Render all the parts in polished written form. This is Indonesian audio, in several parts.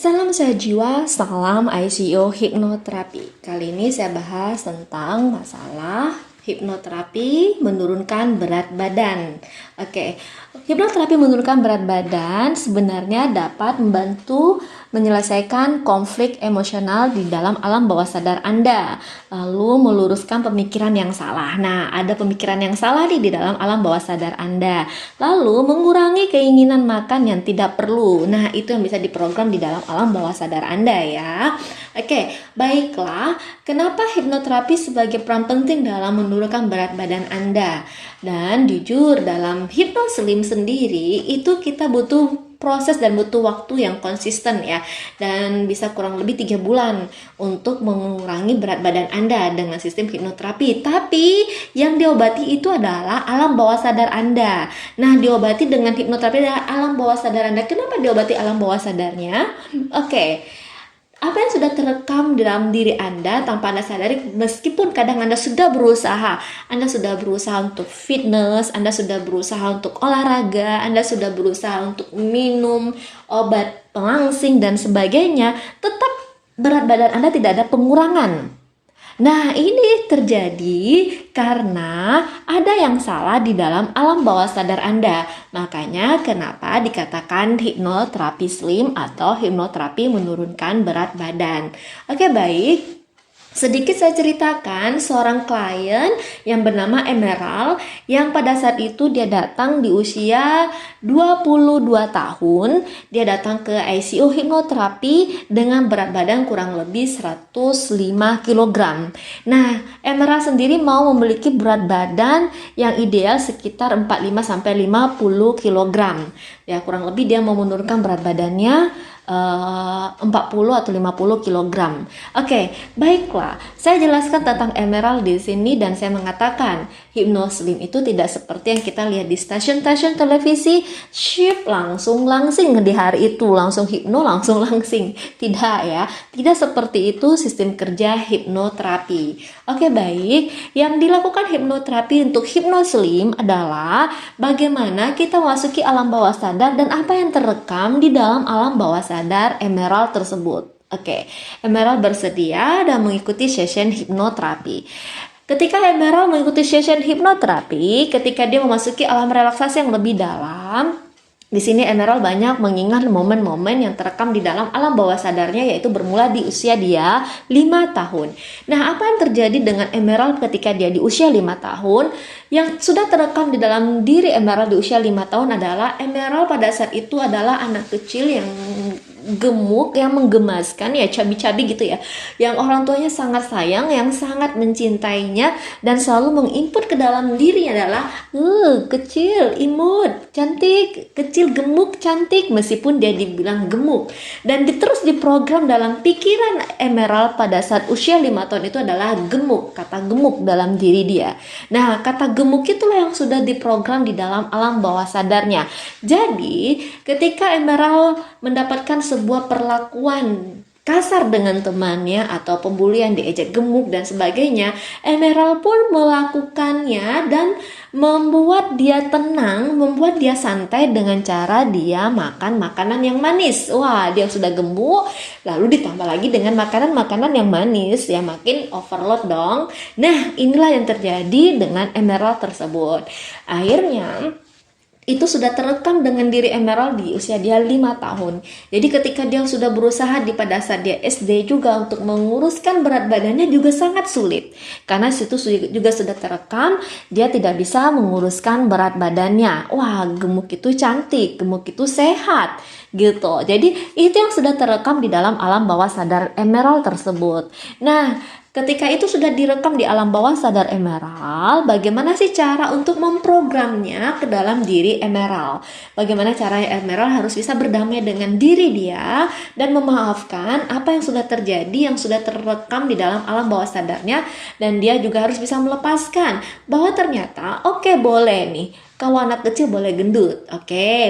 Salam sehat jiwa, salam ICO hipnoterapi. Kali ini saya bahas tentang masalah hipnoterapi menurunkan berat badan. Oke, hipnoterapi menurunkan berat badan sebenarnya dapat membantu menyelesaikan konflik emosional di dalam alam bawah sadar Anda, lalu meluruskan pemikiran yang salah. Nah, ada pemikiran yang salah di dalam alam bawah sadar Anda, lalu mengurangi keinginan makan yang tidak perlu. Nah, itu yang bisa diprogram di dalam alam bawah sadar Anda ya. Oke, baiklah. Kenapa hipnoterapi sebagai peran penting dalam menurunkan berat badan Anda? Dan jujur, dalam hipnoslim sendiri itu kita butuh proses dan butuh waktu yang konsisten ya, dan bisa kurang lebih 3 bulan untuk mengurangi berat badan Anda dengan sistem hipnoterapi. Tapi yang diobati itu adalah alam bawah sadar Anda. Nah, diobati dengan hipnoterapi adalah alam bawah sadar Anda. Kenapa diobati alam bawah sadarnya? Oke. Apa yang sudah terekam di dalam diri Anda tanpa Anda sadari, meskipun kadang Anda sudah berusaha untuk fitness, Anda sudah berusaha untuk olahraga, Anda sudah berusaha untuk minum obat pelangsing dan sebagainya, tetap berat badan Anda tidak ada pengurangan. Nah, ini terjadi karena ada yang salah di dalam alam bawah sadar Anda. Makanya kenapa dikatakan hipnoterapi slim atau hipnoterapi menurunkan berat badan. Oke, baik. Sedikit saya ceritakan seorang klien yang bernama Emerald yang pada saat itu dia datang di usia 22 tahun. Dia datang ke ICU hipnoterapi dengan berat badan kurang lebih 105 kg. Nah, Emerald sendiri mau memiliki berat badan yang ideal sekitar 45-50 kg. Ya, kurang lebih dia mau menurunkan berat badannya 40 atau 50 kg. Oke, baiklah. Saya jelaskan tentang Emerald di sini dan saya mengatakan hipnoslim itu tidak seperti yang kita lihat di stasiun-stasiun televisi, shift langsing di hari itu, langsung hipno, langsung langsing. Tidak ya, tidak seperti itu sistem kerja hipnoterapi. Oke, baik. Yang dilakukan hipnoterapi untuk hipnoslim adalah bagaimana kita memasuki alam bawah sadar dan apa yang terekam di dalam alam bawah sadar Emerald tersebut. Oke, Emerald bersedia dan mengikuti session hipnoterapi. Ketika Emerald mengikuti session hipnoterapi, ketika dia memasuki alam relaksasi yang lebih dalam, di sini Emerald banyak mengingat momen-momen yang terekam di dalam alam bawah sadarnya, yaitu bermula di usia dia 5 tahun. Nah, apa yang terjadi dengan Emerald ketika dia di usia 5 tahun? Yang sudah terekam di dalam diri Emerald di usia 5 tahun adalah Emerald pada saat itu adalah anak kecil yang gemuk, yang menggemaskan ya, cabi-cabi gitu ya, yang orang tuanya sangat sayang, yang sangat mencintainya dan selalu menginput ke dalam dirinya adalah kecil, imut, cantik, kecil, gemuk, cantik, meskipun dia dibilang gemuk. Dan terus diprogram dalam pikiran Emerald pada saat usia 5 tahun itu adalah gemuk, kata gemuk dalam diri dia. Nah, kata gemuk itulah yang sudah diprogram di dalam alam bawah sadarnya. Jadi, ketika Emerald mendapatkan sebuah perlakuan kasar dengan temannya atau pembulian, diejek gemuk dan sebagainya, Emerald pun melakukannya dan membuat dia tenang, membuat dia santai dengan cara dia makan makanan yang manis. Wah, dia sudah gemuk, lalu ditambah lagi dengan makanan-makanan yang manis, ya makin overload dong. Nah, inilah yang terjadi dengan Emerald tersebut. Akhirnya itu sudah terekam dengan diri Emerald di usia dia 5 tahun. Jadi ketika dia sudah berusaha di pada saat dia SD juga untuk menguruskan berat badannya juga sangat sulit. Karena situ juga sudah terekam dia tidak bisa menguruskan berat badannya. Wah, gemuk itu cantik, gemuk itu sehat gitu. Jadi itu yang sudah terekam di dalam alam bawah sadar Emerald tersebut. Nah, ketika itu sudah direkam di alam bawah sadar Emerald, bagaimana sih cara untuk memprogramnya ke dalam diri Emerald? Bagaimana cara Emerald harus bisa berdamai dengan diri dia dan memaafkan apa yang sudah terjadi, yang sudah terekam di dalam alam bawah sadarnya, dan dia juga harus bisa melepaskan bahwa ternyata boleh nih, kau anak kecil boleh gendut,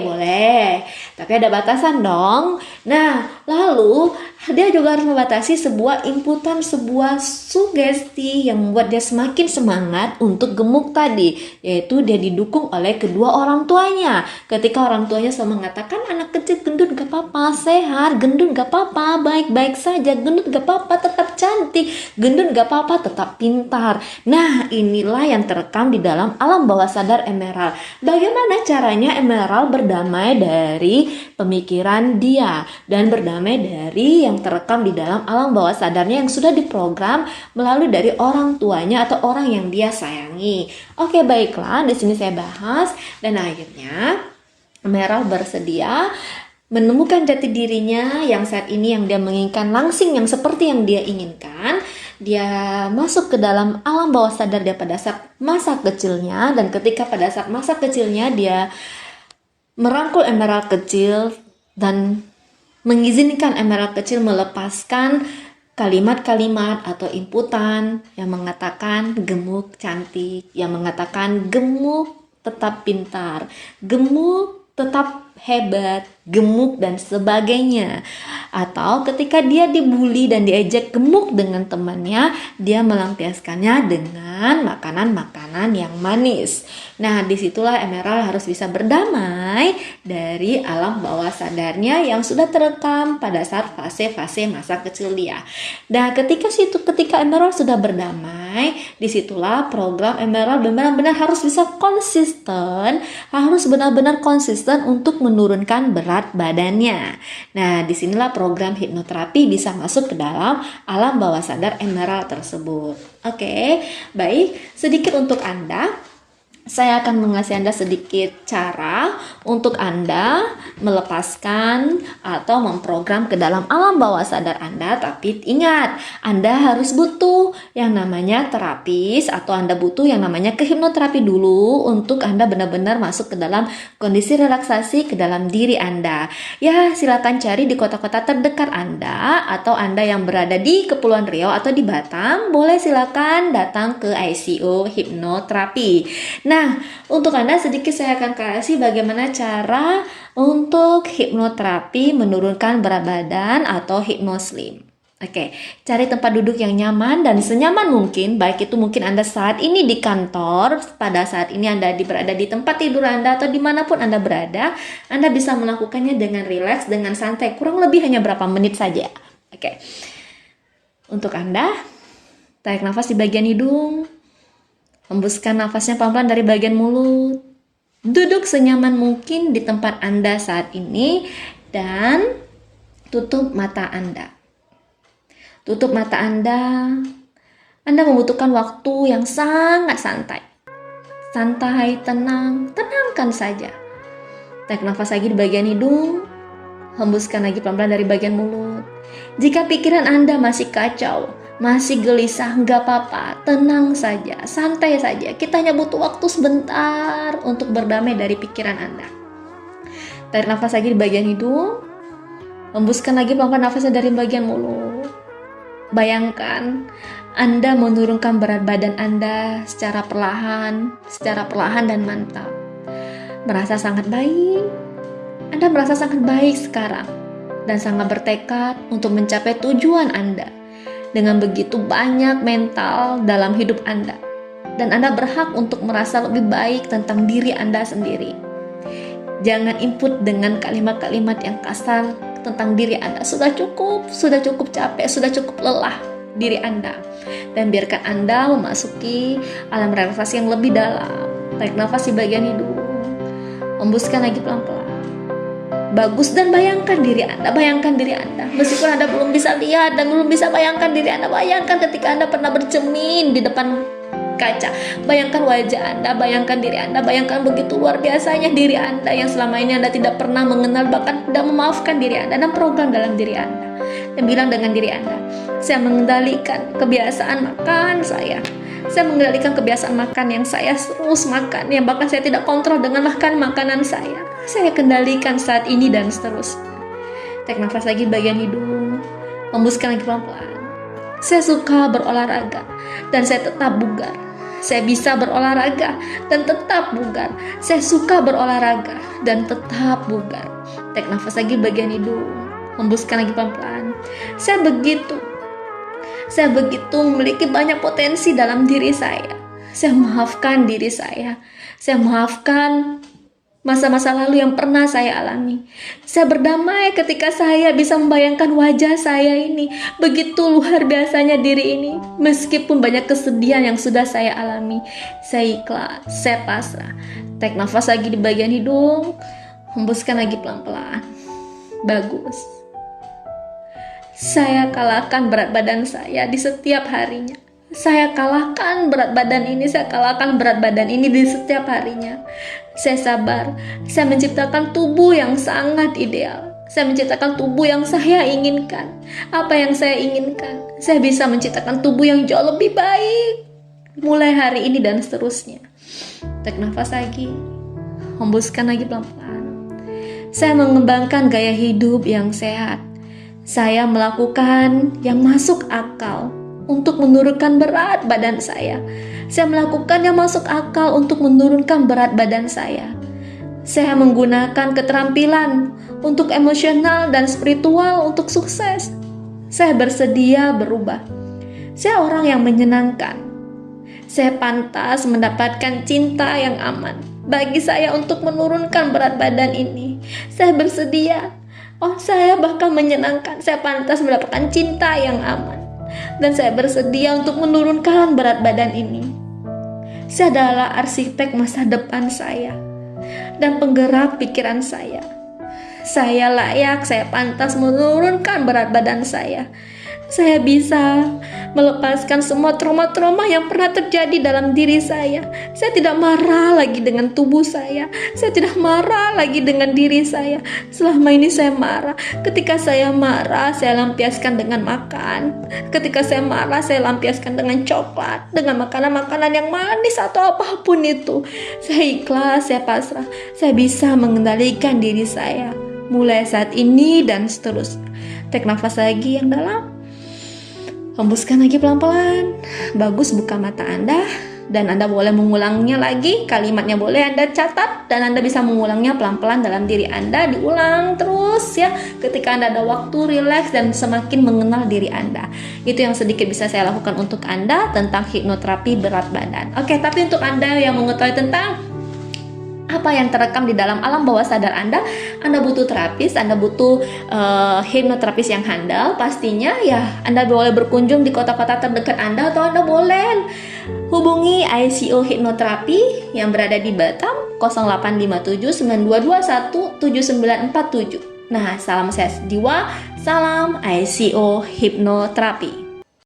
boleh, tapi ada batasan dong. Nah, lalu dia juga harus membatasi sebuah inputan, sebuah sugesti yang membuat dia semakin semangat untuk gemuk tadi, yaitu dia didukung oleh kedua orang tuanya. Ketika orang tuanya selalu mengatakan anak kecil gendut gak apa-apa, sehat, gendut gak apa-apa, baik-baik saja, gendut gak apa-apa, tetap cantik, gendut gak apa-apa, tetap pintar. Nah, inilah yang terekam di dalam alam bawah sadar Emerald. Bagaimana caranya Emerald berdamai dari pemikiran dia dan berdamai dari yang terekam di dalam alam bawah sadarnya yang sudah diprogram melalui dari orang tuanya atau orang yang dia sayangi. Oke, baiklah, di sini saya bahas dan akhirnya Emerald bersedia menemukan jati dirinya yang saat ini yang dia menginginkan langsing yang seperti yang dia inginkan. Dia masuk ke dalam alam bawah sadar dia pada saat masa kecilnya, dan ketika pada saat masa kecilnya dia merangkul Emerald kecil dan mengizinkan Emerald kecil melepaskan kalimat-kalimat atau inputan yang mengatakan gemuk cantik, yang mengatakan gemuk tetap pintar, gemuk tetap hebat, gemuk dan sebagainya. Atau ketika dia dibully dan diejek gemuk dengan temannya, dia melampiaskannya dengan makanan-makanan yang manis. Nah, disitulah Emerald harus bisa berdamai dari alam bawah sadarnya yang sudah terekam pada saat fase-fase masa kecil dia. Nah, ketika Emerald sudah berdamai, disitulah program Emerald benar-benar harus bisa konsisten, harus benar-benar konsisten untuk menurunkan berat badannya. Nah, disinilah program hipnoterapi bisa masuk ke dalam alam bawah sadar Emerald tersebut. Oke, baik. Sedikit untuk Anda. Saya akan mengasih Anda sedikit cara untuk Anda melepaskan atau memprogram ke dalam alam bawah sadar Anda. Tapi ingat, Anda harus butuh yang namanya terapis atau Anda butuh yang namanya kehipnoterapi dulu untuk Anda benar-benar masuk ke dalam kondisi relaksasi ke dalam diri Anda. Ya, silakan cari di kota-kota terdekat Anda atau Anda yang berada di Kepulauan Riau atau di Batam, boleh silakan datang ke ICO hipnoterapi. Nah, untuk Anda sedikit saya akan kasih bagaimana cara untuk hipnoterapi menurunkan berat badan atau hypnoslim. Oke, cari tempat duduk yang nyaman dan senyaman mungkin, baik itu mungkin Anda saat ini di kantor, pada saat ini Anda berada di tempat tidur Anda atau dimanapun Anda berada, Anda bisa melakukannya dengan rileks, dengan santai, kurang lebih hanya berapa menit saja. Oke, untuk Anda, tarik nafas di bagian hidung, hembuskan nafasnya pelan-pelan dari bagian mulut. Duduk senyaman mungkin di tempat Anda saat ini dan tutup mata Anda. Tutup mata Anda. Anda membutuhkan waktu yang sangat santai. Santai, tenang, tenangkan saja. Tarik nafas lagi di bagian hidung. Hembuskan lagi pelan-pelan dari bagian mulut. Jika pikiran Anda masih kacau, masih gelisah, nggak apa-apa, tenang saja, santai saja. Kita hanya butuh waktu sebentar untuk berdamai dari pikiran Anda. Tarik nafas lagi di bagian hidung, hembuskan lagi pelan-pelan nafasnya dari bagian mulut. Bayangkan Anda menurunkan berat badan Anda secara perlahan dan mantap. Merasa sangat baik. Anda merasa sangat baik sekarang dan sangat bertekad untuk mencapai tujuan Anda. Dengan begitu banyak mental dalam hidup Anda. Dan Anda berhak untuk merasa lebih baik tentang diri Anda sendiri. Jangan input dengan kalimat-kalimat yang kasar tentang diri Anda. Sudah cukup capek, sudah cukup lelah diri Anda. Dan biarkan Anda memasuki alam relaksasi yang lebih dalam. Tarik nafas di bagian hidung. Hembuskan lagi pelan-pelan. Bagus, dan bayangkan diri Anda. Meskipun Anda belum bisa lihat dan belum bisa bayangkan diri Anda, bayangkan ketika Anda pernah bercermin di depan kaca. Bayangkan wajah Anda, bayangkan diri Anda, bayangkan begitu luar biasanya diri Anda yang selama ini Anda tidak pernah mengenal, bahkan tidak memaafkan diri Anda, dan program dalam diri Anda. Dan bilang dengan diri Anda, saya mengendalikan kebiasaan makan saya. Saya mengendalikan kebiasaan makan yang saya terus makan, yang bahkan saya tidak kontrol dengan makanan saya. Saya kendalikan saat ini dan seterusnya. Tarik nafas lagi bagian hidung, hembuskan lagi pelan-pelan. Saya suka berolahraga dan saya tetap bugar. Saya bisa berolahraga dan tetap bugar. Saya suka berolahraga dan tetap bugar. Tarik nafas lagi bagian hidung, hembuskan lagi pelan-pelan. Saya begitu memiliki banyak potensi dalam diri saya. Saya maafkan diri saya. Saya maafkan masa-masa lalu yang pernah saya alami. Saya berdamai ketika saya bisa membayangkan wajah saya ini. Begitu luar biasanya diri ini. Meskipun banyak kesedihan yang sudah saya alami, saya ikhlas, saya pasrah. Tarik nafas lagi di bagian hidung, hembuskan lagi pelan-pelan. Bagus. Saya kalahkan berat badan saya di setiap harinya. Saya kalahkan berat badan ini di setiap harinya. Saya sabar. Saya menciptakan tubuh yang sangat ideal. Saya menciptakan tubuh yang saya inginkan. Apa yang saya inginkan? Saya bisa menciptakan tubuh yang jauh lebih baik. Mulai hari ini dan seterusnya. Tarik nafas lagi. Hembuskan lagi pelan-pelan. Saya mengembangkan gaya hidup yang sehat. Saya melakukan yang masuk akal untuk menurunkan berat badan saya. Saya melakukan yang masuk akal untuk menurunkan berat badan saya. Saya menggunakan keterampilan untuk emosional dan spiritual untuk sukses. Saya bersedia berubah. Saya orang yang menyenangkan. Saya pantas mendapatkan cinta yang aman bagi saya untuk menurunkan berat badan ini. Saya bersedia. Saya bahkan menyenangkan. Saya pantas mendapatkan cinta yang aman. Dan saya bersedia untuk menurunkan berat badan ini. Saya adalah arsitek masa depan saya dan penggerak pikiran saya. Saya layak, saya pantas menurunkan berat badan saya. Saya bisa melepaskan semua trauma-trauma yang pernah terjadi dalam diri saya. Saya tidak marah lagi dengan tubuh saya. Saya tidak marah lagi dengan diri saya. Selama ini saya marah. Ketika saya marah, saya lampiaskan dengan makan. Ketika saya marah, saya lampiaskan dengan coklat, dengan makanan-makanan yang manis atau apapun itu. Saya ikhlas, saya pasrah. Saya bisa mengendalikan diri saya mulai saat ini dan seterusnya. Tarik nafas lagi yang dalam. Hembuskan lagi pelan-pelan. Bagus, buka mata Anda. Dan Anda boleh mengulangnya lagi. Kalimatnya boleh Anda catat. Dan Anda bisa mengulangnya pelan-pelan dalam diri Anda. Diulang terus ya. Ketika Anda ada waktu, rileks dan semakin mengenal diri Anda. Itu yang sedikit bisa saya lakukan untuk Anda tentang hipnoterapi berat badan. Oke, tapi untuk Anda yang mengetahui tentang apa yang terekam di dalam alam bawah sadar Anda butuh terapis, Anda butuh hipnoterapis yang handal. Pastinya ya Anda boleh berkunjung di kota-kota terdekat Anda, atau Anda boleh hubungi ICO Hipnoterapi yang berada di Batam 0857 9221 7947. Nah, salam sehat jiwa, salam ICO Hipnoterapi.